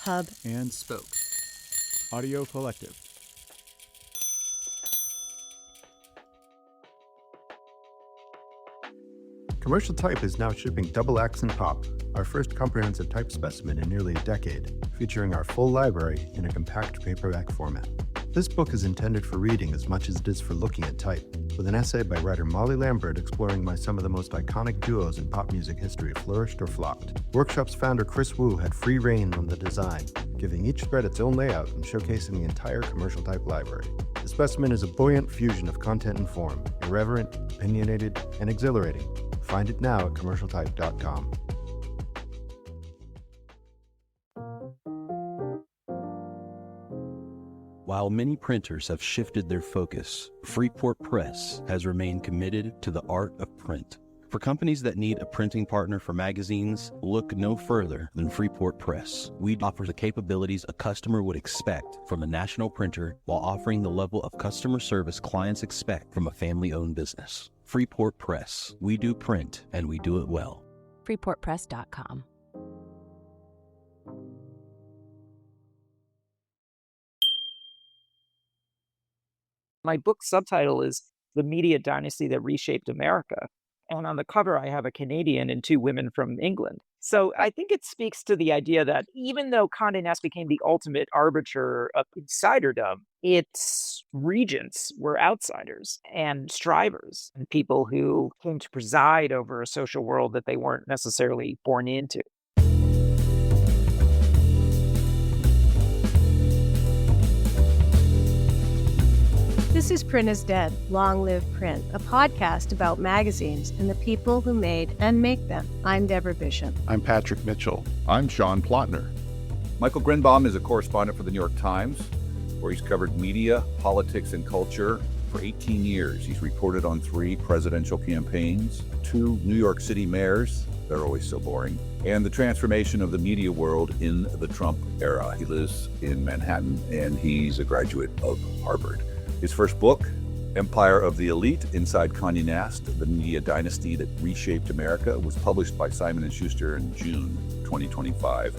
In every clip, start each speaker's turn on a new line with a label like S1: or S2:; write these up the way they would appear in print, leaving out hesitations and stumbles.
S1: Hub,
S2: and Spoke. Audio Collective.
S3: Commercial Type is now shipping Double X and Pop, our first comprehensive type specimen in nearly a decade, featuring our full library in a compact paperback format. This book is intended for reading as much as it is for looking at type, with an essay by writer Molly Lambert exploring why some of the most iconic duos in pop music history flourished or flopped. Workshop's founder Chris Wu had free reign on the design, giving each thread its own layout and showcasing the entire Commercial Type library. The specimen is a buoyant fusion of content and form, irreverent, opinionated, and exhilarating. Find it now at commercialtype.com.
S4: While many printers have shifted their focus, Freeport Press has remained committed to the art of print. For companies that need a printing partner for magazines, look no further than Freeport Press. We offer the capabilities a customer would expect from a national printer while offering the level of customer service clients expect from a family-owned business. Freeport Press. We do print, and we do it well.
S1: freeportpress.com.
S5: My book subtitle is The Media Dynasty That Reshaped America. And on the cover, I have a Canadian and two women from England. So I think it speaks to the idea that even though Condé Nast became the ultimate arbiter of insiderdom, its regents were outsiders and strivers and people who came to preside over a social world that they weren't necessarily born into.
S6: This is Print is Dead, Long Live Print, a podcast about magazines and the people who made and make them. I'm Deborah Bishop.
S7: I'm Patrick Mitchell.
S8: I'm Sean Plotner.
S9: Michael Grynbaum is a correspondent for the New York Times, where he's covered media, politics, and culture for 18 years. He's reported on 3 presidential campaigns, 2 New York City mayors, they're always so boring, and the transformation of the media world in the Trump era. He lives in Manhattan, and he's a graduate of Harvard. His first book, Empire of the Elite, Inside Condé Nast, The Media Dynasty That Reshaped America, was published by Simon & Schuster in June 2025.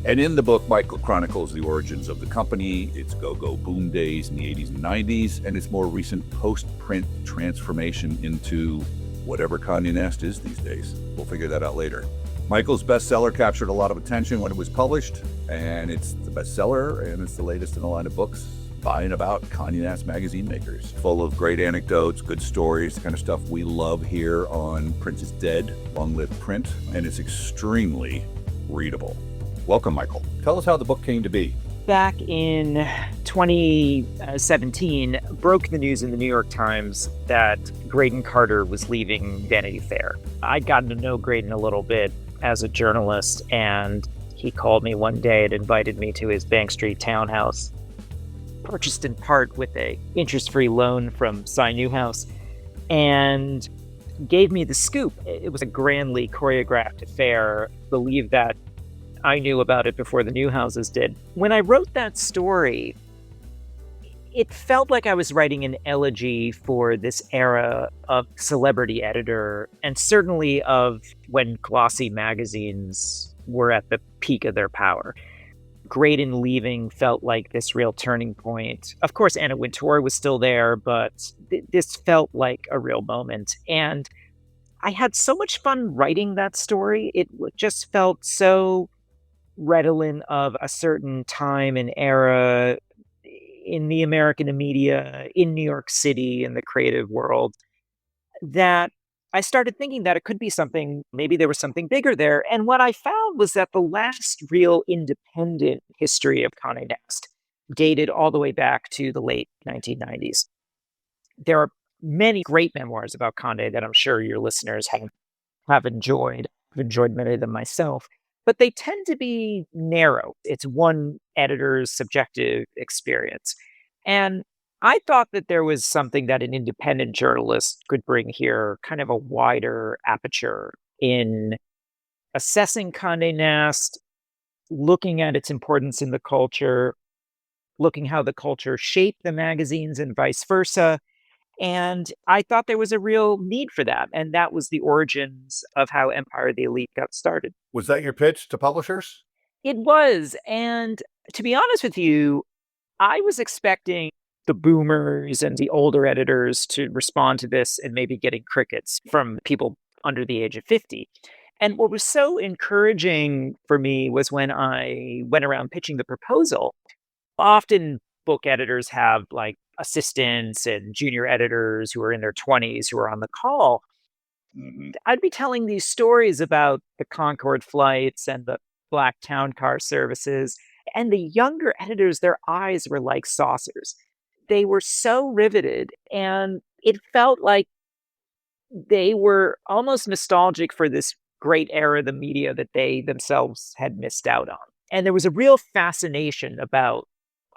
S9: And in the book, Michael chronicles the origins of the company, its go-go boom days in the 80s and 90s, and its more recent post-print transformation into whatever Condé Nast is these days. We'll figure that out later. Michael's bestseller captured a lot of attention when it was published, and it's the bestseller, and it's the latest in a line of books by and about Condé Nast magazine makers. Full of great anecdotes, good stories, the kind of stuff we love here on Print is Dead, Long Live Print, and it's extremely readable. Welcome, Michael. Tell us how the book came to be.
S5: Back in 2017, broke the news in the New York Times that Graydon Carter was leaving Vanity Fair. I'd gotten to know Graydon a little bit as a journalist, and he called me one day and invited me to his Bank Street townhouse, purchased in part with a interest-free loan from Cy Newhouse, and gave me the scoop. It was a grandly choreographed affair. Believe that I knew about it before the Newhouses did. When I wrote that story, it felt like I was writing an elegy for this era of celebrity editor, and certainly of when glossy magazines were at the peak of their power. Graydon leaving felt like this real turning point. Of course, Anna Wintour was still there, but this felt like a real moment. And I had so much fun writing that story. It just felt so redolent of a certain time and era in the American media, in New York City, in the creative world, that I started thinking that it could be something, maybe there was something bigger there. And what I found was that the last real independent history of Condé Nast dated all the way back to the late 1990s. There are many great memoirs about Condé that I'm sure your listeners have enjoyed. I've enjoyed many of them myself, but they tend to be narrow. It's one editor's subjective experience. And I thought that there was something that an independent journalist could bring here, kind of a wider aperture in assessing Condé Nast, looking at its importance in the culture, looking how the culture shaped the magazines and vice versa. And I thought there was a real need for that. And that was the origins of how Empire of the Elite got started.
S9: Was that your pitch to publishers?
S5: It was. And to be honest with you, I was expecting the boomers and the older editors to respond to this and maybe getting crickets from people under the age of 50. And what was so encouraging for me was when I went around pitching the proposal. Often book editors have like assistants and junior editors who are in their 20s who are on the call. I'd be telling these stories about the Concorde flights and the black town car services. And the younger editors, their eyes were like saucers. They were so riveted, and it felt like they were almost nostalgic for this great era of the media that they themselves had missed out on. And there was a real fascination about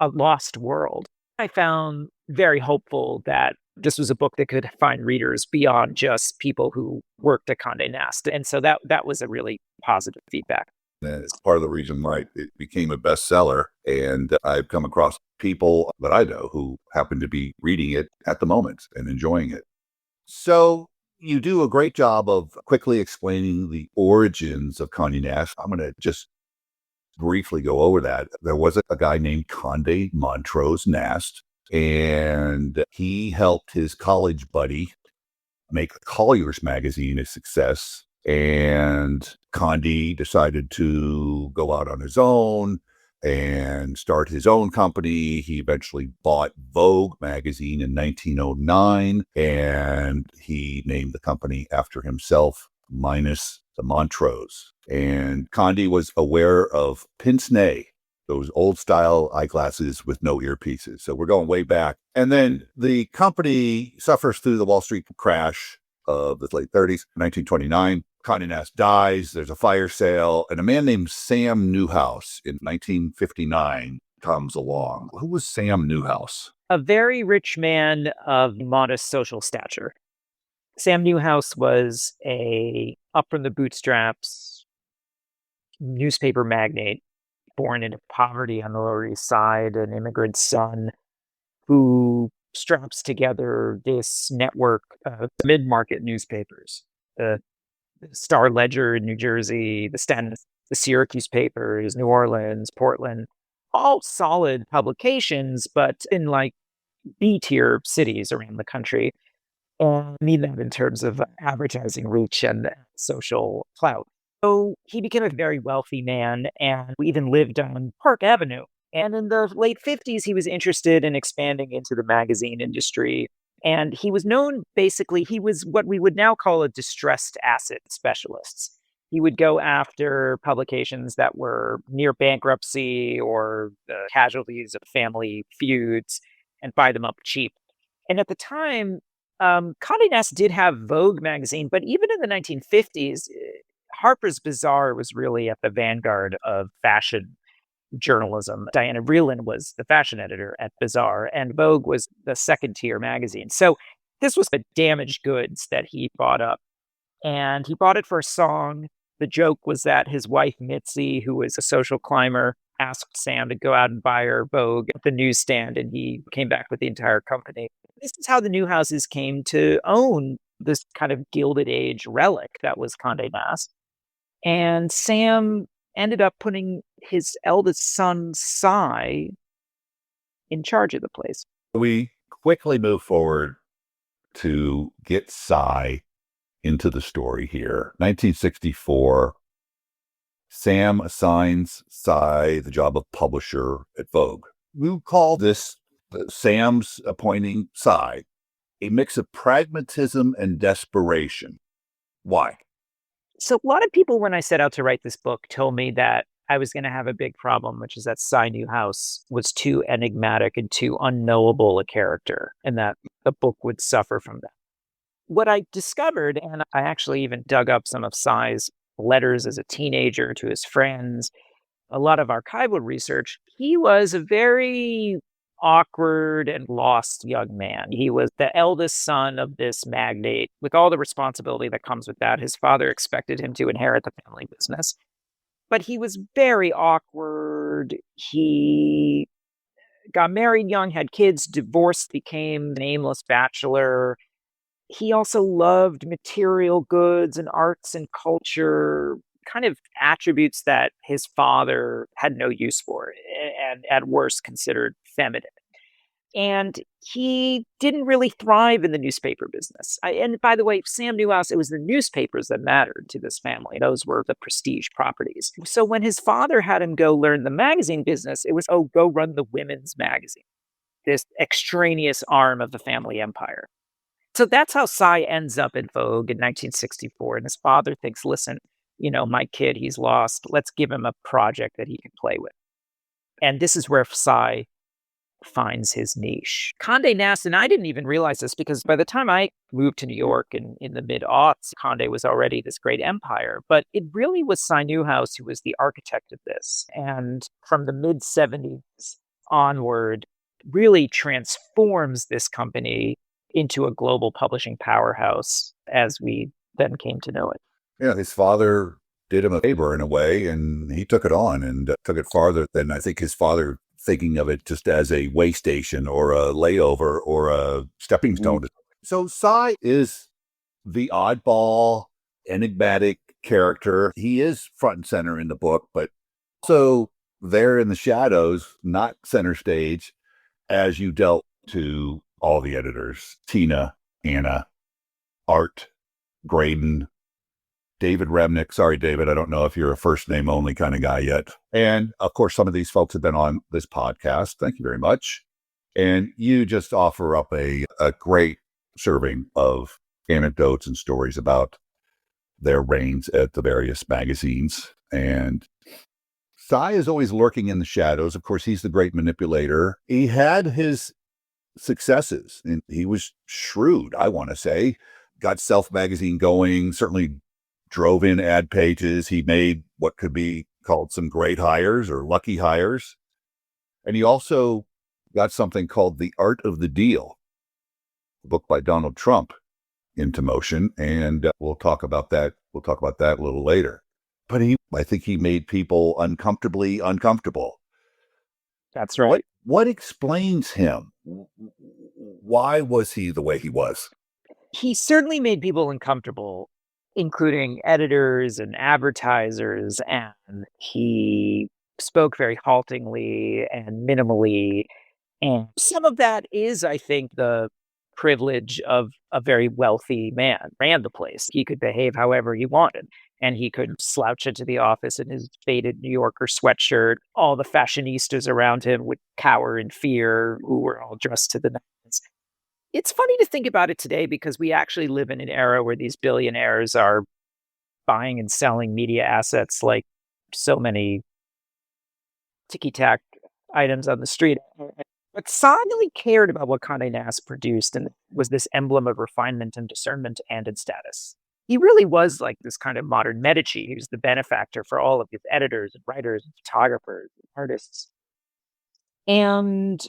S5: a lost world. I found very hopeful that this was a book that could find readers beyond just people who worked at Condé Nast. And so that was a really positive feedback.
S9: And it's part of the reason why it became a bestseller. And I've come across people that I know who happen to be reading it at the moment and enjoying it. So you do a great job of quickly explaining the origins of Condé Nast. I'm going to just briefly go over that. There was a guy named Condé Montrose Nast, and he helped his college buddy make Collier's magazine a success. And Condé decided to go out on his own and start his own company. He eventually bought Vogue magazine in 1909, and he named the company after himself, minus the Montrose. And Condé was aware of pince-nez, those old-style eyeglasses with no earpieces. So we're going way back. And then the company suffers through the Wall Street crash of the late 30s, 1929. Condé Nast dies, there's a fire sale, and a man named Sam Newhouse in 1959 comes along. Who was Sam Newhouse?
S5: A very rich man of modest social stature. Sam Newhouse was a up from the bootstraps newspaper magnate, born into poverty on the Lower East Side, an immigrant son who straps together this network of mid-market newspapers. The Star Ledger in New Jersey, the Syracuse papers, New Orleans, Portland, all solid publications, but in like B-tier cities around the country. And I mean that in terms of advertising reach and social clout. So he became a very wealthy man and even lived on Park Avenue. And in the late 50s, he was interested in expanding into the magazine industry. And he was known, basically, he was what we would now call a distressed asset specialist. He would go after publications that were near bankruptcy or the casualties of family feuds and buy them up cheap. And at the time, Condé Nast did have Vogue magazine, but even in the 1950s, Harper's Bazaar was really at the vanguard of fashion journalism. Diana Vreeland was the fashion editor at Bazaar, and Vogue was the second tier magazine. So this was the damaged goods that he bought up. And he bought it for a song. The joke was that his wife, Mitzi, who was a social climber, asked Sam to go out and buy her Vogue at the newsstand, and he came back with the entire company. This is how the Newhouses came to own this kind of Gilded Age relic that was Condé Nast. And Sam ended up putting his eldest son, Cy, in charge of the place.
S9: We quickly move forward to get Cy into the story here. 1964, Sam assigns Cy the job of publisher at Vogue. We call this Sam's appointing Cy a mix of pragmatism and desperation. Why?
S5: So a lot of people, when I set out to write this book, told me that I was going to have a big problem, which is that Cy Newhouse was too enigmatic and too unknowable a character, and that the book would suffer from that. What I discovered, and I actually even dug up some of Cy's letters as a teenager to his friends, a lot of archival research, he was a very awkward and lost young man. He was the eldest son of this magnate with all the responsibility that comes with that. His father expected him to inherit the family business, but he was very awkward. He got married young, had kids, divorced, became an aimless bachelor. He also loved material goods and arts and culture, kind of attributes that his father had no use for and at worst considered feminine. And he didn't really thrive in the newspaper business. And by the way, Sam Newhouse, it was the newspapers that mattered to this family. Those were the prestige properties. So when his father had him go learn the magazine business, it was, oh, go run the women's magazine, this extraneous arm of the family empire. So that's how Cy ends up in Vogue in 1964. And his father thinks, listen, my kid, he's lost. Let's give him a project that he can play with. And this is where Cy finds his niche. Condé Nast, and I didn't even realize this because by the time I moved to New York in the mid-aughts, Condé was already this great empire. But it really was Cy Newhouse who was the architect of this. And from the mid-70s onward, really transforms this company into a global publishing powerhouse as we then came to know it.
S9: Yeah, his father did him a favor in a way, and he took it on and took it farther than I think his father, thinking of it just as a way station or a layover or a stepping stone. So Cy is the oddball, enigmatic character. He is front and center in the book, but also there in the shadows, not center stage, as you dealt to all the editors, Tina, Anna, Art, Graydon, David Remnick. Sorry, David, I don't know if you're a first name only kind of guy yet. And of course, some of these folks have been on this podcast. Thank you very much. And you just offer up a great serving of anecdotes and stories about their reigns at the various magazines. And Cy is always lurking in the shadows. Of course, he's the great manipulator. He had his successes and he was shrewd, I want to say. Got Self magazine going, certainly drove in ad pages. He made what could be called some great hires or lucky hires. And he also got something called The Art of the Deal, a book by Donald Trump, into motion. And we'll talk about that. We'll talk about that a little later. But I think he made people uncomfortably uncomfortable.
S5: That's right.
S9: What explains him? Why was he the way he was?
S5: He certainly made people uncomfortable, including editors and advertisers, and he spoke very haltingly and minimally. And some of that is, I think, the privilege of a very wealthy man. Ran the place. He could behave however he wanted, and he could slouch into the office in his faded New Yorker sweatshirt. All the fashionistas around him would cower in fear, who were all dressed to the nines. It's funny to think about it today because we actually live in an era where these billionaires are buying and selling media assets like so many ticky-tack items on the street. But Cy really cared about what Condé Nast produced and was this emblem of refinement and discernment and in status. He really was like this kind of modern Medici. He was the benefactor for all of his editors and writers and photographers and artists. And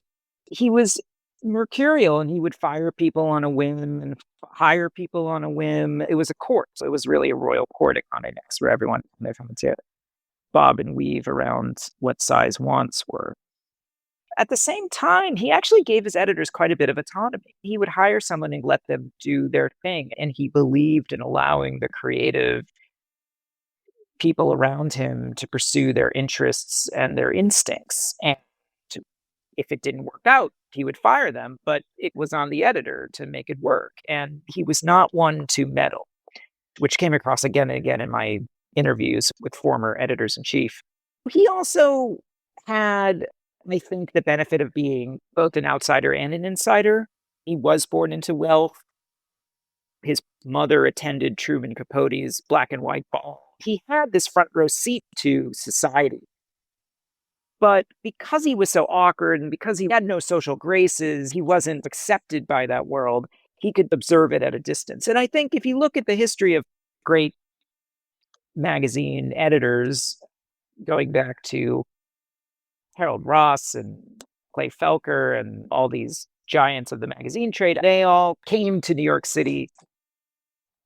S5: he was mercurial and he would fire people on a whim and hire people on a whim. It was a court. So it was really a royal court at Condé Nast where everyone had come to bob and weave around what Cy's wants were. At the same time, he actually gave his editors quite a bit of autonomy. He would hire someone and let them do their thing. And he believed in allowing the creative people around him to pursue their interests and their instincts. And if it didn't work out, he would fire them, but it was on the editor to make it work. And he was not one to meddle, which came across again and again in my interviews with former editors-in-chief. He also had, I think, the benefit of being both an outsider and an insider. He was born into wealth. His mother attended Truman Capote's black and white ball. He had this front row seat to society. But because he was so awkward and because he had no social graces, he wasn't accepted by that world. He could observe it at a distance. And I think if you look at the history of great magazine editors, going back to Harold Ross and Clay Felker and all these giants of the magazine trade, they all came to New York City.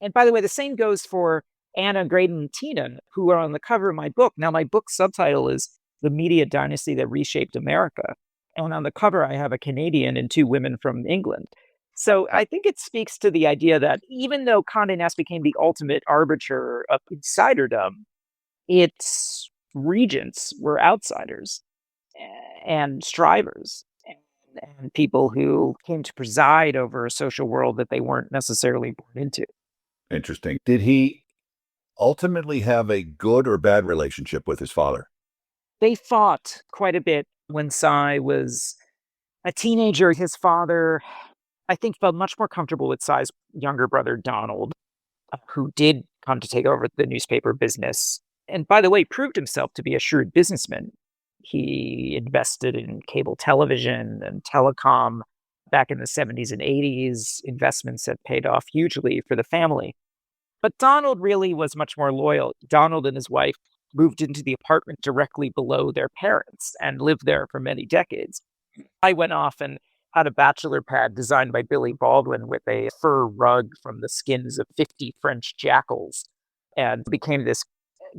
S5: And by the way, the same goes for Anna, Graydon, and Tina, who are on the cover of my book. Now, my book's subtitle is The Media Dynasty That Reshaped America. And on the cover, I have a Canadian and two women from England. So I think it speaks to the idea that even though Condé Nast became the ultimate arbiter of insiderdom, its regents were outsiders and strivers and people who came to preside over a social world that they weren't necessarily born into.
S9: Interesting. Did he ultimately have a good or bad relationship with his father?
S5: They fought quite a bit when Cy was a teenager. His father, I think, felt much more comfortable with Cy's younger brother, Donald, who did come to take over the newspaper business. And by the way, proved himself to be a shrewd businessman. He invested in cable television and telecom back in the 70s and 80s, investments that paid off hugely for the family. But Donald really was much more loyal. Donald and his wife moved into the apartment directly below their parents and lived there for many decades. I went off and had a bachelor pad designed by Billy Baldwin with a fur rug from the skins of 50 French jackals and became this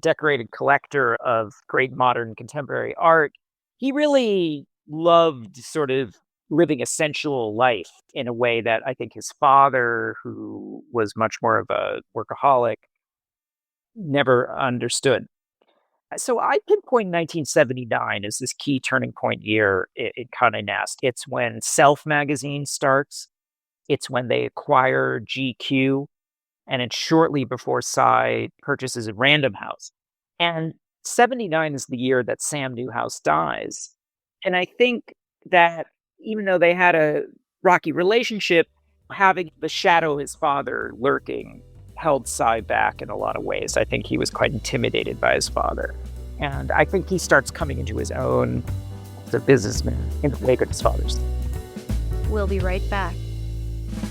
S5: decorated collector of great modern contemporary art. He really loved sort of living a sensual life in a way that I think his father, who was much more of a workaholic, never understood. So I pinpoint 1979 as this key turning point year in Condé Nast. It's when Self magazine starts. It's when they acquire GQ, and it's shortly before Cy purchases a Random House. And 79 is the year that Sam Newhouse dies. And I think that even though they had a rocky relationship, having the shadow of his father lurking held Cy back in a lot of ways. I think he was quite intimidated by his father. And I think he starts coming into his own as a businessman in the wake of his father's.
S6: We'll be right back.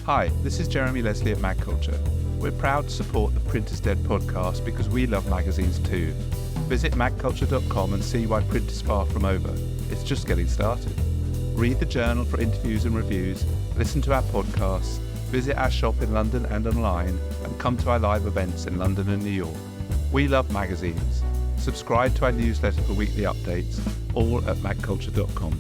S2: Hi, this is Jeremy Leslie at Mag Culture. We're proud to support the Print is Dead podcast because we love magazines too. Visit magculture.com and see why print is far from over. It's just getting started. Read the journal for interviews and reviews, listen to our podcasts, visit our shop in London and online, and come to our live events in London and New York. We love magazines. Subscribe to our newsletter for weekly updates, all at magculture.com.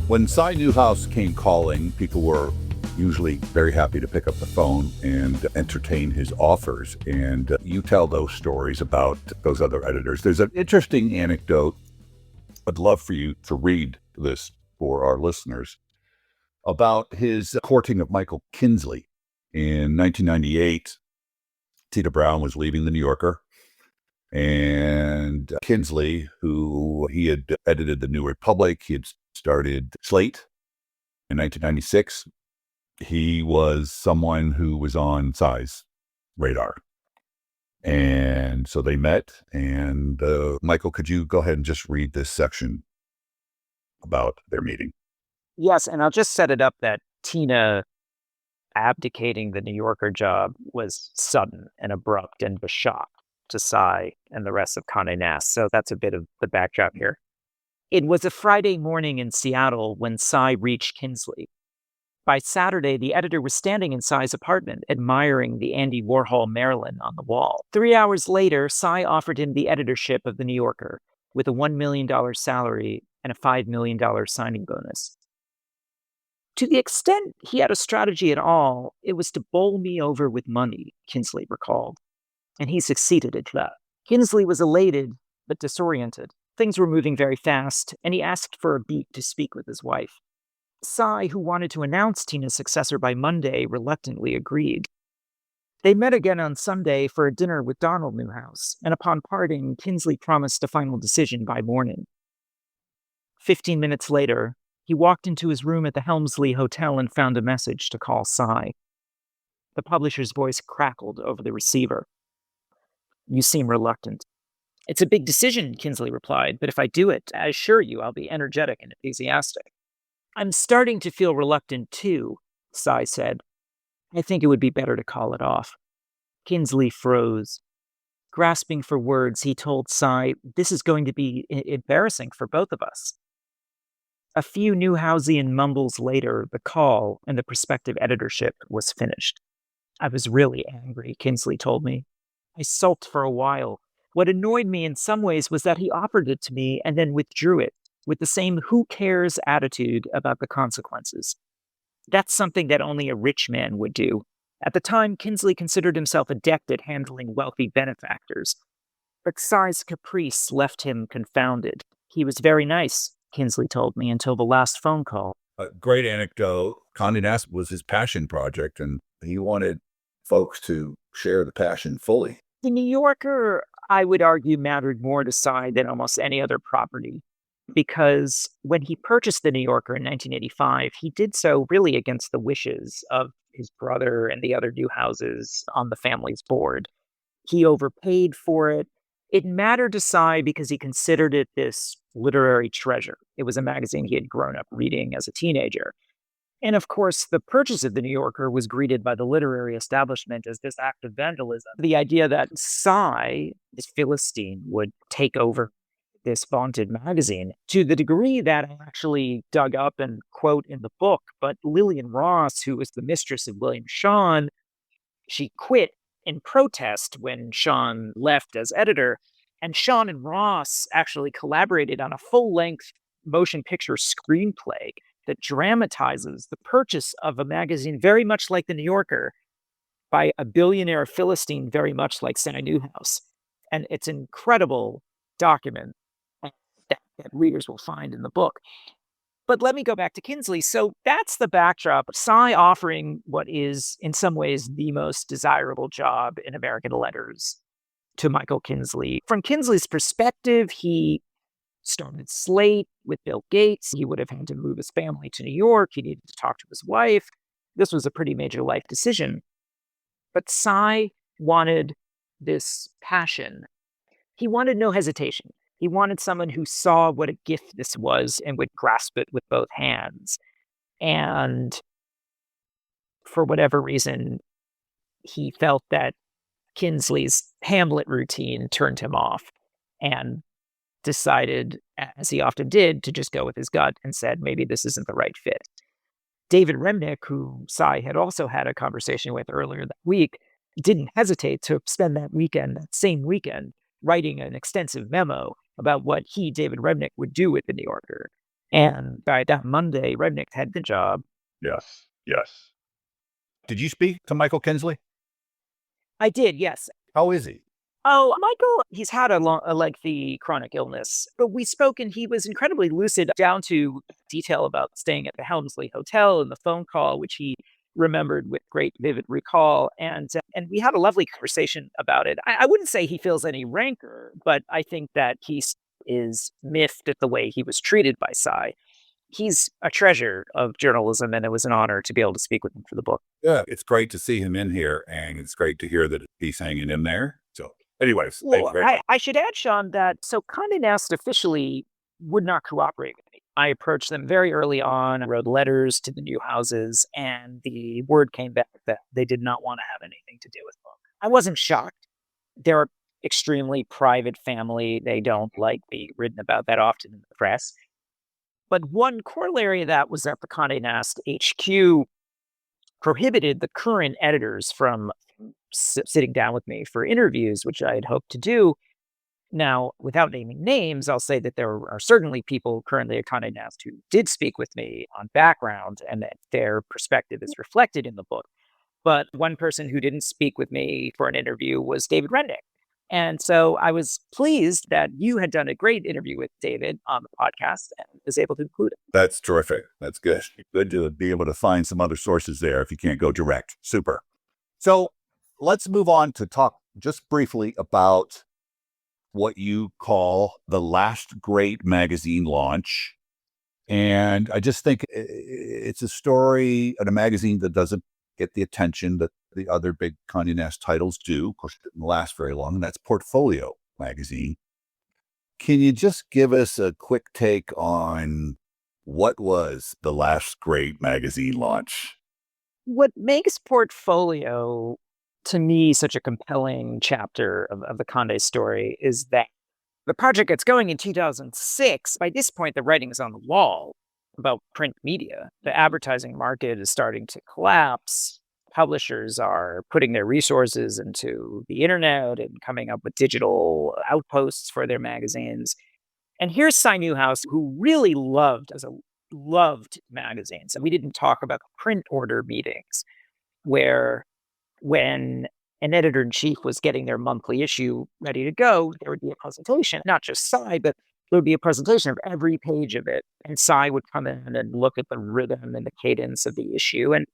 S9: When Cy Newhouse came calling, people were usually very happy to pick up the phone and entertain his offers. And you tell those stories about those other editors. There's an interesting anecdote. I'd love for you to read this for our listeners about his courting of Michael Kinsley. In 1998, Tita Brown was leaving the New Yorker. And Kinsley, who he had edited the New Republic, he had started Slate in 1996. He was someone who was on Cy's radar. And so they met. And Michael, could you go ahead and just read this section about their meeting?
S5: Yes, and I'll just set it up that Tina abdicating the New Yorker job was sudden and abrupt and a shock to Cy and the rest of Condé Nast. So that's a bit of the backdrop here. It was a Friday morning in Seattle when Cy reached Kinsley. By Saturday, the editor was standing in Cy's apartment, admiring the Andy Warhol Marilyn on the wall. 3 hours later, Cy offered him the editorship of The New Yorker with a $1 million salary and a $5 million signing bonus. To the extent he had a strategy at all, it was to bowl me over with money, Kinsley recalled. And he succeeded at that. Kinsley was elated, but disoriented. Things were moving very fast, and he asked for a beat to speak with his wife. Cy, who wanted to announce Tina's successor by Monday, reluctantly agreed. They met again on Sunday for a dinner with Donald Newhouse, and upon parting, Kinsley promised a final decision by morning. 15 minutes later, he walked into his room at the Helmsley Hotel and found a message to call Cy. The publisher's voice crackled over the receiver. "You seem reluctant." "It's a big decision," Kinsley replied, "but if I do it, I assure you I'll be energetic and enthusiastic." "I'm starting to feel reluctant too," Cy said. "I think it would be better to call it off." Kinsley froze. Grasping for words, he told Cy, "This is going to be embarrassing for both of us." A few Newhousian mumbles later, the call and the prospective editorship was finished. "I was really angry," Kinsley told me. "I sulked for a while. What annoyed me in some ways was that he offered it to me and then withdrew it, with the same who cares attitude about the consequences. That's something that only a rich man would do. At the time, Kinsley considered himself adept at handling wealthy benefactors. But Tsai's caprice left him confounded. He was very nice, Kinsley told me, until the last phone call.
S9: A great anecdote. Condé Nast was his passion project, and he wanted folks to share the passion fully.
S5: The New Yorker, I would argue, mattered more to Tsai than almost any other property, because when he purchased the New Yorker in 1985, he did so really against the wishes of his brother and the other new houses on the family's board. He overpaid for it. It mattered to Tsai because he considered it this literary treasure. It was a magazine he had grown up reading as a teenager. And of course, the purchase of the New Yorker was greeted by the literary establishment as this act of vandalism. The idea that Tsai, this Philistine, would take over this vaunted magazine, to the degree that I actually dug up and quote in the book, but Lillian Ross, who was the mistress of William Shawn, she quit in protest when Shawn left as editor. And Shawn and Ross actually collaborated on a full-length motion picture screenplay that dramatizes the purchase of a magazine very much like the New Yorker by a billionaire Philistine very much like Cy Newhouse. And it's an incredible document that readers will find in the book. But let me go back to Kinsley. So that's the backdrop. Tsai offering what is, in some ways, the most desirable job in American letters to Michael Kinsley. From Kinsley's perspective, he started Slate with Bill Gates. He would have had to move his family to New York. He needed to talk to his wife. This was a pretty major life decision. But Tsai wanted this passion. He wanted no hesitation. He wanted someone who saw what a gift this was and would grasp it with both hands. And for whatever reason, he felt that Kinsley's Hamlet routine turned him off and decided, as he often did, to just go with his gut and said, maybe this isn't the right fit. David Remnick, who Tsai had also had a conversation with earlier that week, didn't hesitate to spend that same weekend, writing an extensive memo about what he, David Remnick, would do with the New Yorker. And by that Monday, Remnick had the job.
S9: Yes. Did you speak to Michael Kinsley?
S5: I did, yes.
S9: How is he?
S5: Oh, Michael, he's had a lengthy chronic illness, but we spoke and he was incredibly lucid down to detail about staying at the Helmsley Hotel and the phone call, which he remembered with great vivid recall. And we had a lovely conversation about it. I wouldn't say he feels any rancor, but I think that he is miffed at the way he was treated by Tsai. He's a treasure of journalism, and it was an honor to be able to speak with him for the book.
S9: Yeah, it's great to see him in here, and it's great to hear that he's hanging in there. So anyways,
S5: well, I should add, Sean, that Condé Nast officially would not cooperate with me. I approached them very early on. I wrote letters to the new houses, and the word came back that they did not want to have anything to do with the book. I wasn't shocked. They're an extremely private family. They don't like being written about that often in the press. But one corollary of that was that the Condé Nast HQ prohibited the current editors from sitting down with me for interviews, which I had hoped to do. Now, without naming names, I'll say that there are certainly people currently at Condé Nast who did speak with me on background and that their perspective is reflected in the book. But one person who didn't speak with me for an interview was David Remnick. And so I was pleased that you had done a great interview with David on the podcast and was able to include it.
S9: That's terrific. That's good. Good to be able to find some other sources there if you can't go direct. Super. So let's move on to talk just briefly about what you call the last great magazine launch. And I just think it's a story in a magazine that doesn't get the attention that the other big Condé Nast titles do. Of course, it didn't last very long, and that's Portfolio magazine. Can you just give us a quick take on what was the last great magazine launch?
S5: What makes Portfolio, to me, such a compelling chapter of the Condé story is that the project gets going in 2006. By this point, the writing is on the wall about print media. The advertising market is starting to collapse. Publishers are putting their resources into the internet and coming up with digital outposts for their magazines. And here's Cy Newhouse, who really loved magazines. And we didn't talk about print order meetings where when an editor-in-chief was getting their monthly issue ready to go, there would be a presentation, not just Cy, but there would be a presentation of every page of it. And Cy would come in and look at the rhythm and the cadence of the issue. And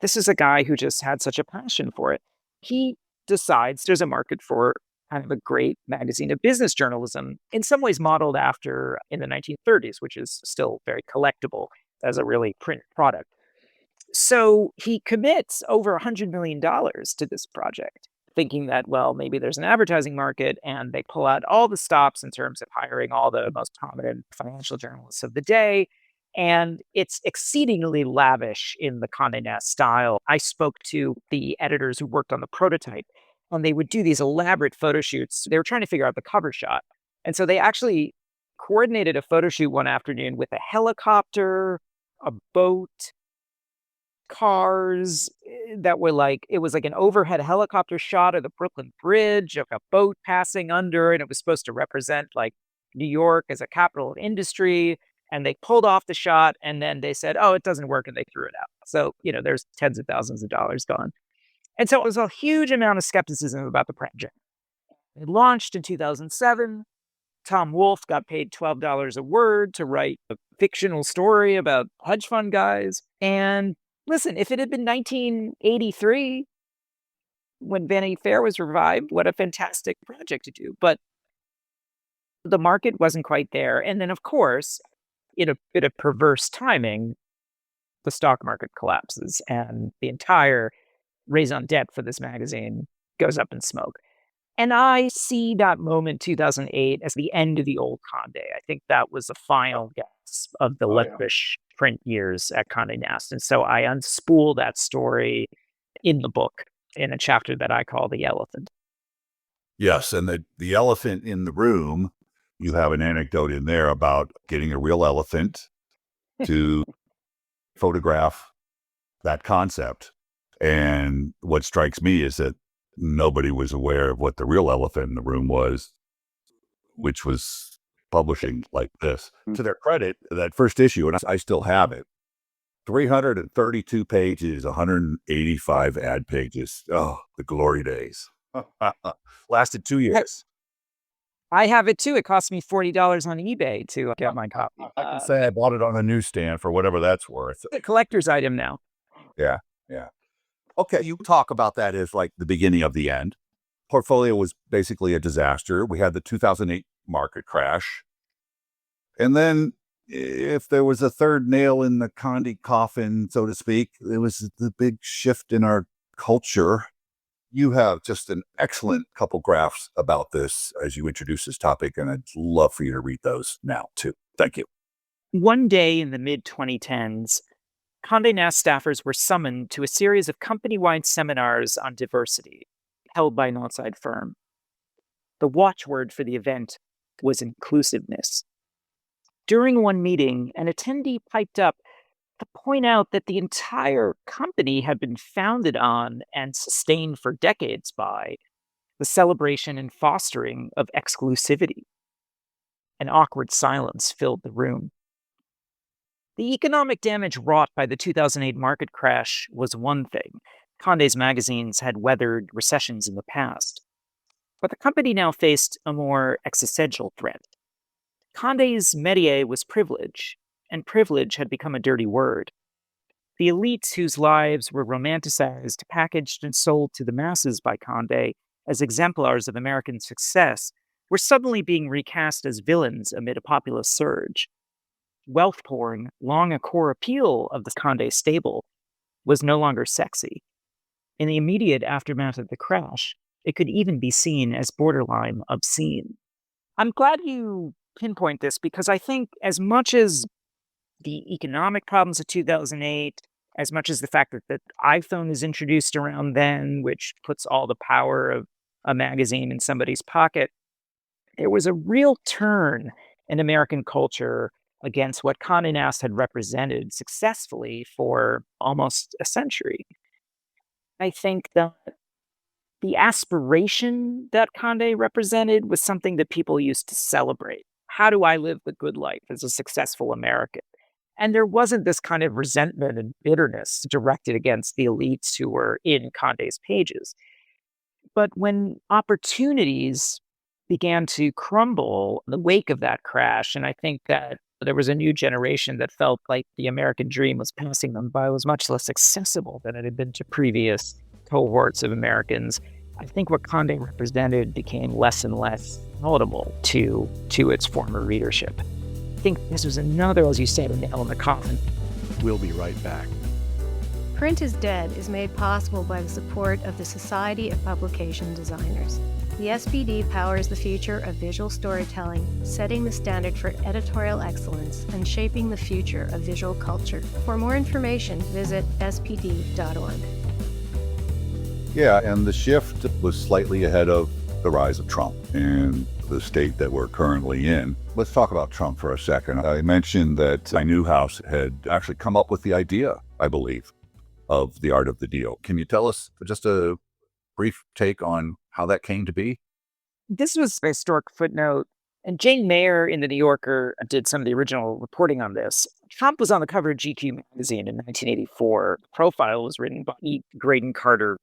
S5: this is a guy who just had such a passion for it. He decides there's a market for kind of a great magazine of business journalism, in some ways modeled after in the 1930s, which is still very collectible as a really print product. So he commits over $100 million to this project, thinking that, well, maybe there's an advertising market, and they pull out all the stops in terms of hiring all the most prominent financial journalists of the day. And it's exceedingly lavish in the Condé Nast style. I spoke to the editors who worked on the prototype, and they would do these elaborate photo shoots. They were trying to figure out the cover shot. And so they actually coordinated a photo shoot one afternoon with a helicopter, a boat, cars that were like, it was like an overhead helicopter shot of the Brooklyn Bridge, of a boat passing under, and it was supposed to represent like New York as a capital of industry. And they pulled off the shot, and then they said, oh, it doesn't work, and they threw it out. So, there's tens of thousands of dollars gone. And so it was a huge amount of skepticism about the project. It launched in 2007. Tom Wolfe got paid $12 a word to write a fictional story about hedge fund guys. And listen, if it had been 1983 when Vanity Fair was revived, what a fantastic project to do. But the market wasn't quite there. And then, of course, in a bit of perverse timing, the stock market collapses and the entire raison d'etre for this magazine goes up in smoke. And I see that moment, 2008, as the end of the old Condé. I think that was the final gasp of the licorice print years at Condé Nast. And so I unspool that story in the book in a chapter that I call The Elephant.
S9: Yes, and the elephant in the room, you have an anecdote in there about getting a real elephant to photograph that concept. And what strikes me is that nobody was aware of what the real elephant in the room was, which was publishing like this. To their credit, that first issue, and I still have it, 332 pages, 185 ad pages. Oh, the glory days. Lasted 2 years.
S5: I have it too. It cost me $40 on eBay to get my copy.
S9: I can say I bought it on a newsstand for whatever that's worth.
S5: It's a collector's item now.
S9: Yeah. Okay, you talk about that as like the beginning of the end. Portfolio was basically a disaster. We had the 2008 market crash. And then if there was a third nail in the Condé coffin, so to speak, it was the big shift in our culture. You have just an excellent couple graphs about this as you introduce this topic, and I'd love for you to read those now too. Thank you.
S5: One day in the mid-2010s, Condé Nast staffers were summoned to a series of company-wide seminars on diversity held by an outside firm. The watchword for the event was inclusiveness. During one meeting, an attendee piped up to point out that the entire company had been founded on and sustained for decades by the celebration and fostering of exclusivity. An awkward silence filled the room. The economic damage wrought by the 2008 market crash was one thing. Condé's magazines had weathered recessions in the past. But the company now faced a more existential threat. Condé's métier was privilege, and privilege had become a dirty word. The elites whose lives were romanticized, packaged, and sold to the masses by Condé as exemplars of American success were suddenly being recast as villains amid a populist surge. Wealth porn, long a core appeal of the Condé stable, was no longer sexy. In the immediate aftermath of the crash, it could even be seen as borderline obscene. I'm glad you pinpoint this because I think as much as the economic problems of 2008, as much as the fact that the iPhone is introduced around then, which puts all the power of a magazine in somebody's pocket, there was a real turn in American culture against what Condé Nast had represented successfully for almost a century. I think that the aspiration that Condé represented was something that people used to celebrate. How do I live the good life as a successful American? And there wasn't this kind of resentment and bitterness directed against the elites who were in Condé's pages. But when opportunities began to crumble in the wake of that crash, and I think that there was a new generation that felt like the American dream was passing them by, was much less accessible than it had been to previous cohorts of Americans. I think what Condé represented became less and less palatable to its former readership. I think this was another, as you said, a nail in the coffin.
S4: We'll be right back.
S6: Print is Dead is made possible by the support of the Society of Publication Designers. The SPD powers the future of visual storytelling, setting the standard for editorial excellence and shaping the future of visual culture. For more information, visit spd.org.
S9: Yeah, and the shift was slightly ahead of the rise of Trump and the state that we're currently in. Let's talk about Trump for a second. I mentioned that Newhouse had actually come up with the idea, I believe, of The Art of the Deal. Can you tell us just a brief take on how that came to be?
S5: This was a historic footnote, and Jane Mayer in The New Yorker did some of the original reporting on this. Trump was on the cover of GQ magazine in 1984. The profile was written by E. Graydon Carter.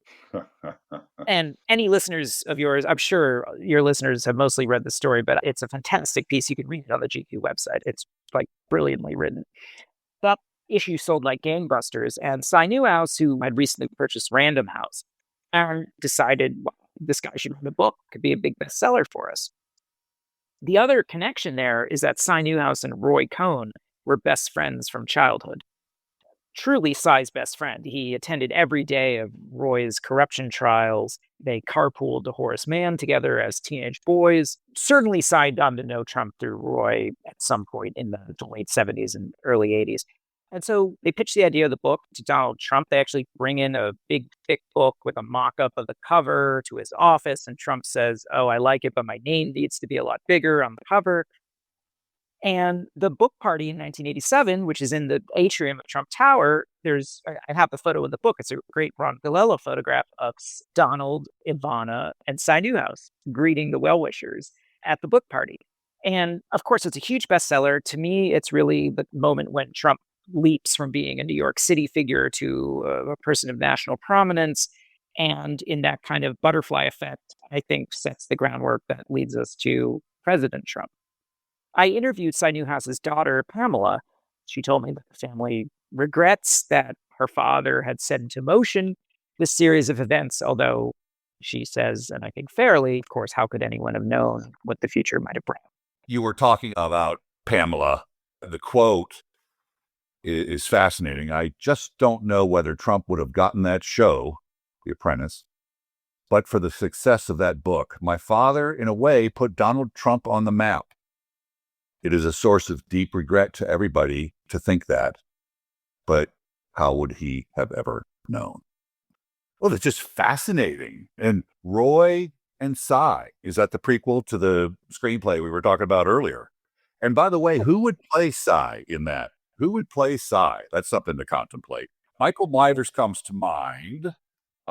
S5: And any listeners of yours, I'm sure your listeners have mostly read the story, but it's a fantastic piece. You can read it on the GQ website. It's like brilliantly written. That issue sold like gangbusters, and Cy Newhouse, who had recently purchased Random House, and decided, well, this guy should write a book. Could be a big bestseller for us. The other connection there is that Cy Newhouse and Roy Cohn were best friends from childhood. Truly Cy's best friend. He attended every day of Roy's corruption trials. They carpooled to Horace Mann together as teenage boys. Certainly Cy got to know Trump through Roy at some point in the late 70s and early 80s. And so they pitched the idea of the book to Donald Trump. They actually bring in a big, thick book with a mock-up of the cover to his office. And Trump says, "Oh, I like it, but my name needs to be a lot bigger on the cover." And the book party in 1987, which is in the atrium of Trump Tower, I have the photo in the book. It's a great Ron Galello photograph of Donald, Ivana, and Cy Newhouse greeting the well-wishers at the book party. And of course, it's a huge bestseller. To me, it's really the moment when Trump leaps from being a New York City figure to a person of national prominence. And in that kind of butterfly effect, I think sets the groundwork that leads us to President Trump. I interviewed Cy Newhouse's daughter, Pamela. She told me that the family regrets that her father had set into motion this series of events, although she says, and I think fairly, of course, how could anyone have known what the future might have brought?
S9: You were talking about Pamela. The quote is fascinating. "I just don't know whether Trump would have gotten that show, The Apprentice, but for the success of that book. My father, in a way, put Donald Trump on the map. It is a source of deep regret to everybody to think that, but how would he have ever known?" Well, it's just fascinating. And Roy and Cy, is that the prequel to the screenplay we were talking about earlier? And by the way, who would play Cy in that? Who would play Cy? That's something to contemplate. Michael Myers comes to mind.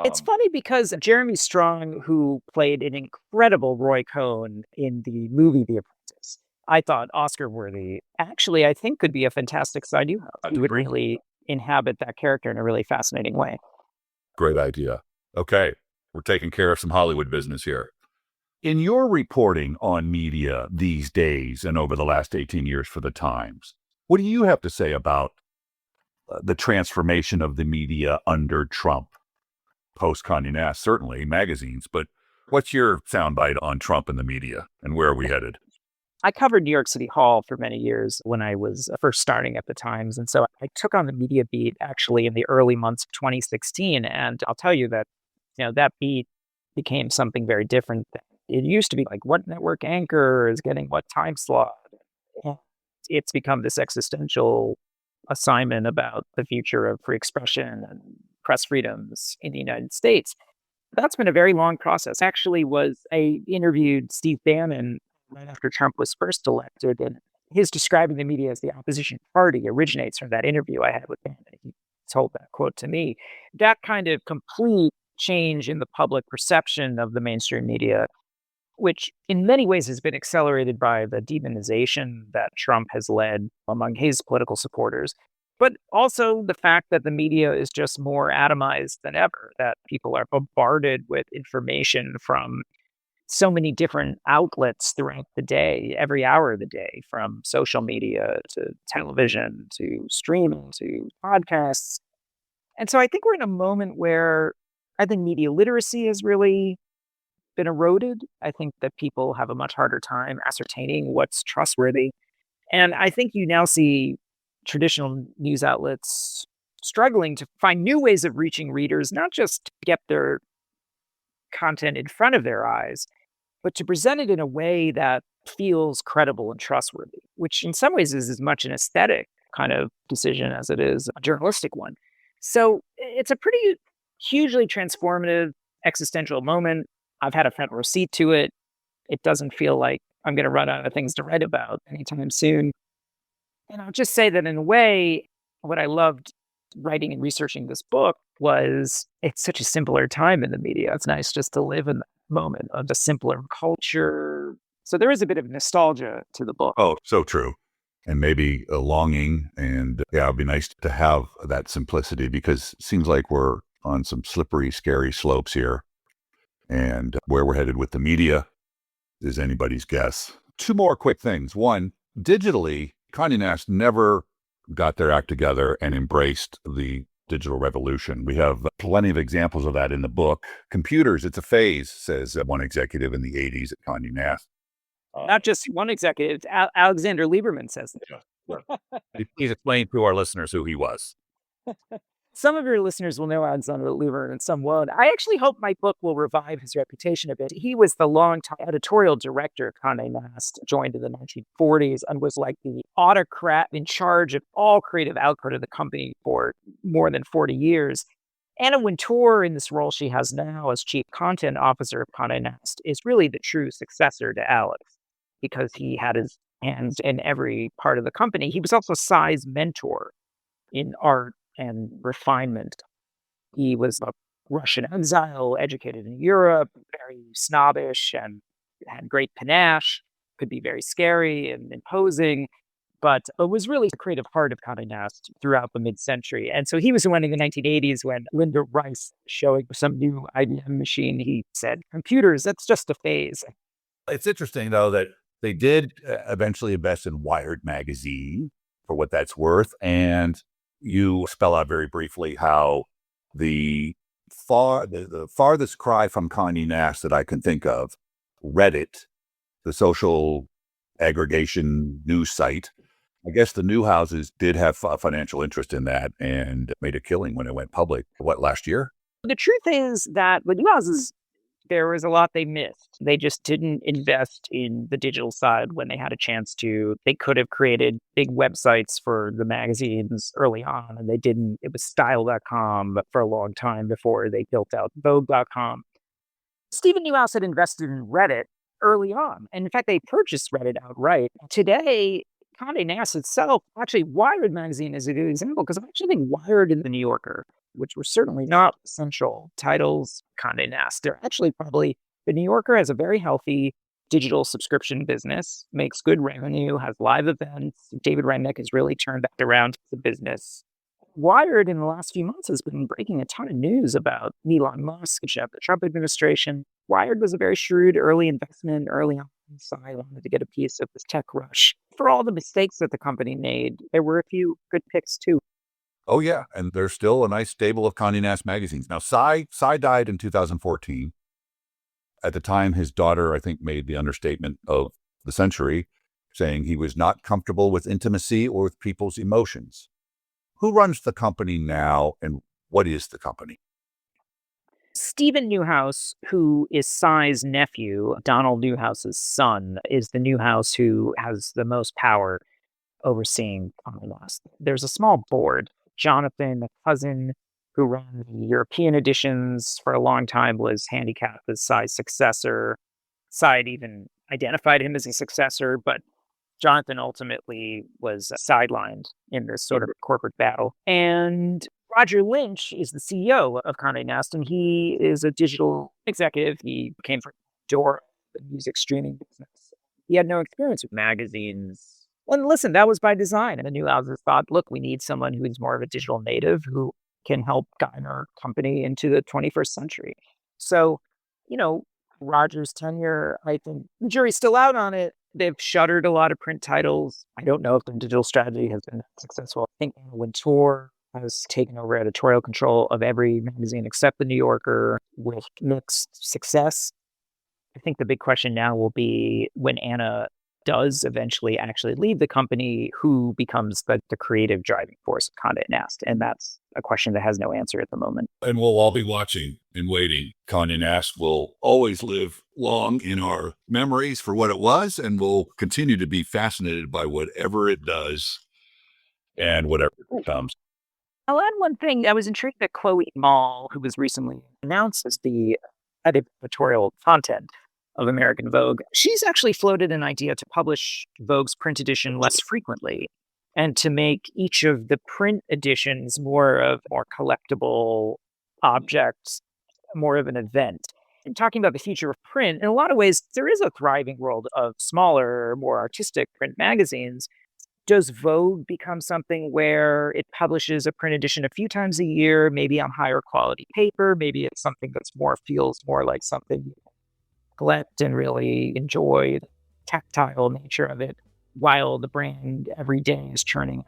S5: It's funny because Jeremy Strong, who played an incredible Roy Cohn in the movie The Apprentice, I thought Oscar-worthy, actually, I think could be a fantastic Cy Newhouse. He would really inhabit that character in a really fascinating way.
S9: Great idea. Okay, we're taking care of some Hollywood business here. In your reporting on media these days and over the last 18 years for the Times, what do you have to say about the transformation of the media under Trump? Post-Condé Nast, certainly, magazines, but what's your soundbite on Trump and the media, and where are we headed?
S5: I covered New York City Hall for many years when I was first starting at the Times. And so I took on the media beat actually in the early months of 2016. And I'll tell you that, that beat became something very different. It used to be like, what network anchor is getting what time slot? It's become this existential assignment about the future of free expression and press freedoms in the United States. That's been a very long process. Actually, I interviewed Steve Bannon right after Trump was first elected, and his describing the media as the opposition party originates from that interview I had with Bannon. He told that quote to me. That kind of complete change in the public perception of the mainstream media, which in many ways has been accelerated by the demonization that Trump has led among his political supporters, but also the fact that the media is just more atomized than ever, that people are bombarded with information from so many different outlets throughout the day, every hour of the day, from social media to television to streaming to podcasts. And so I think we're in a moment where I think media literacy has really been eroded. I think that people have a much harder time ascertaining what's trustworthy. And I think you now see traditional news outlets struggling to find new ways of reaching readers, not just to get their content in front of their eyes, but to present it in a way that feels credible and trustworthy, which in some ways is as much an aesthetic kind of decision as it is a journalistic one. So it's a pretty hugely transformative existential moment. I've had a front row seat to it. It doesn't feel like I'm going to run out of things to write about anytime soon. And I'll just say that in a way, what I loved writing and researching this book was it's such a simpler time in the media. It's nice just to live in the moment of the simpler culture. So there is a bit of nostalgia to the book.
S9: Oh, so true. And maybe a longing. And yeah, it'd be nice to have that simplicity because it seems like we're on some slippery, scary slopes here. And where we're headed with the media is anybody's guess. Two more quick things. One, digitally, Condé Nast never got their act together and embraced the digital revolution. We have plenty of examples of that in the book. Computers, it's a phase, says one executive in the 80s at Condé Nast.
S5: Not just one executive, Alexander Lieberman says that.
S9: Please explain to our listeners who he was.
S5: Some of your listeners will know Alexander Lieberman and some won't. I actually hope my book will revive his reputation a bit. He was the longtime editorial director of Condé Nast, joined in the 1940s, and was like the autocrat in charge of all creative output of the company for more than 40 years. Anna Wintour, in this role she has now as chief content officer of Condé Nast, is really the true successor to Alex because he had his hands in every part of the company. He was also Cy's mentor in art and refinement. He was a Russian exile, educated in Europe, very snobbish and had great panache, could be very scary and imposing, but it was really the creative heart of Condé Nast throughout the mid-century. And so he was the one in the 1980s when Linda Rice showing some new IBM machine, he said, computers, that's just a phase.
S9: It's interesting, though, that they did eventually invest in Wired magazine for what that's worth. And you spell out very briefly how the farthest cry from Condé Nast that I can think of, Reddit, the social aggregation news site, I guess the Newhouses did have a financial interest in that and made a killing when it went public. What, last year?
S5: The truth is that the Newhouses, there was a lot they missed. They just didn't invest in the digital side when they had a chance to. They could have created big websites for the magazines early on, and they didn't. It was style.com for a long time before they built out vogue.com. Stephen Newhouse had invested in Reddit early on. And in fact, they purchased Reddit outright. Today, Condé Nast itself, actually Wired magazine is a good example because I actually think Wired and the New Yorker, which were certainly not essential titles, Condé Nast, they're actually probably, the New Yorker has a very healthy digital subscription business, makes good revenue, has live events. David Remnick has really turned that around the business. Wired in the last few months has been breaking a ton of news about Elon Musk and the Trump administration. Wired was a very shrewd early investment early on. So I wanted to get a piece of this tech rush. For all the mistakes that the company made, there were a few good picks too.
S9: Oh, yeah. And there's still a nice stable of Condé Nast magazines. Now, Cy died in 2014. At the time, his daughter, I think, made the understatement of the century, saying he was not comfortable with intimacy or with people's emotions. Who runs the company now, and what is the company?
S5: Stephen Newhouse, who is Cy's nephew, Donald Newhouse's son, is the Newhouse who has the most power overseeing Condé Nast. There's a small board. Jonathan, a cousin who ran the European editions for a long time, was handicapped as Cy's successor. Cy had even identified him as a successor, but Jonathan ultimately was sidelined in this sort of corporate battle. And Roger Lynch is the CEO of Condé Nast, and he is a digital executive. He came from Dora, the music streaming business. He had no experience with magazines Well, listen, that was by design. And the Newhouses thought, look, we need someone who's more of a digital native who can help guide our company into the 21st century. So, Roger's tenure, I think the jury's still out on it. They've shuttered a lot of print titles. I don't know if the digital strategy has been successful. I think Anna Wintour has taken over editorial control of every magazine except The New Yorker with mixed success. I think the big question now will be when Anna does eventually actually leave the company, who becomes the creative driving force of Condé Nast? And that's a question that has no answer at the moment.
S9: And we'll all be watching and waiting. Condé Nast will always live long in our memories for what it was, and we'll continue to be fascinated by whatever it does and whatever it becomes.
S5: I'll add one thing. I was intrigued that Chloe Mall, who was recently announced as the editorial content of American Vogue, she's actually floated an idea to publish Vogue's print edition less frequently and to make each of the print editions more collectible objects, more of an event. And talking about the future of print, in a lot of ways, there is a thriving world of smaller, more artistic print magazines. Does Vogue become something where it publishes a print edition a few times a year, maybe on higher quality paper? Maybe it's something that's feels more like something you collect and really enjoy the tactile nature of it, while the brand every day is churning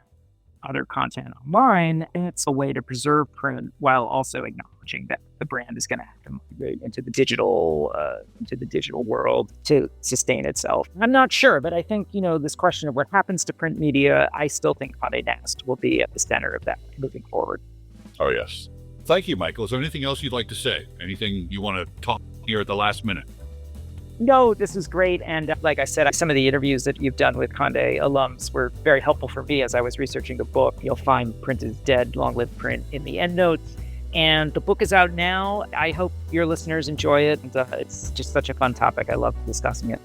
S5: other content online. And it's a way to preserve print while also acknowledging that the brand is going to have to migrate into the digital world to sustain itself. I'm not sure, but I think, this question of what happens to print media, I still think Condé Nast will be at the center of that moving forward.
S9: Oh, yes. Thank you, Michael. Is there anything else you'd like to say? Anything you want to talk here at the last minute?
S5: No, this is great. And like I said, some of the interviews that you've done with Condé alums were very helpful for me as I was researching the book. You'll find Print is Dead, Long Live Print in the endnotes. And the book is out now. I hope your listeners enjoy it. And, it's just such a fun topic. I love discussing it.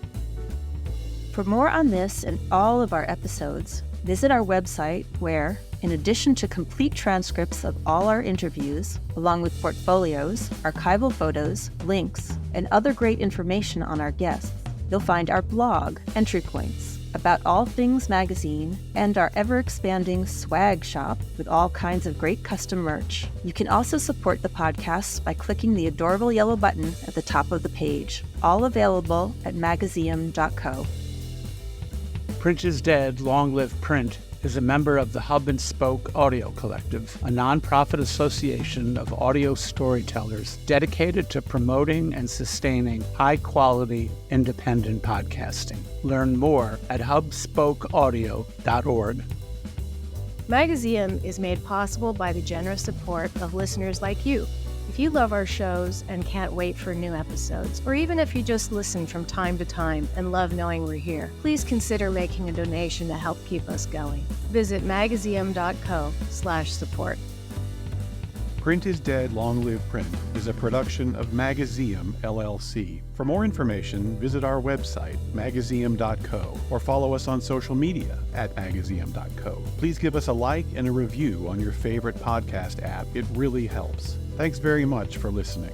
S7: For more on this and all of our episodes, visit our website where, in addition to complete transcripts of all our interviews, along with portfolios, archival photos, links, and other great information on our guests, you'll find our blog, Entry Points, about all things magazine, and our ever-expanding swag shop with all kinds of great custom merch. You can also support the podcast by clicking the adorable yellow button at the top of the page, all available at Magazeum.co.
S8: Print is Dead, Long Live Print is a member of the Hub and Spoke Audio Collective, a nonprofit association of audio storytellers dedicated to promoting and sustaining high-quality, independent podcasting. Learn more at hubspokeaudio.org.
S6: Magazeum is made possible by the generous support of listeners like you. If you love our shows and can't wait for new episodes, or even if you just listen from time to time and love knowing we're here, please consider making a donation to help keep us going. Visit magazeum.co/support.
S2: Print is Dead, Long Live Print is a production of Magazeum LLC. For more information, visit our website, magazeum.co, or follow us on social media at magazeum.co. Please give us a like and a review on your favorite podcast app. It really helps. Thanks very much for listening.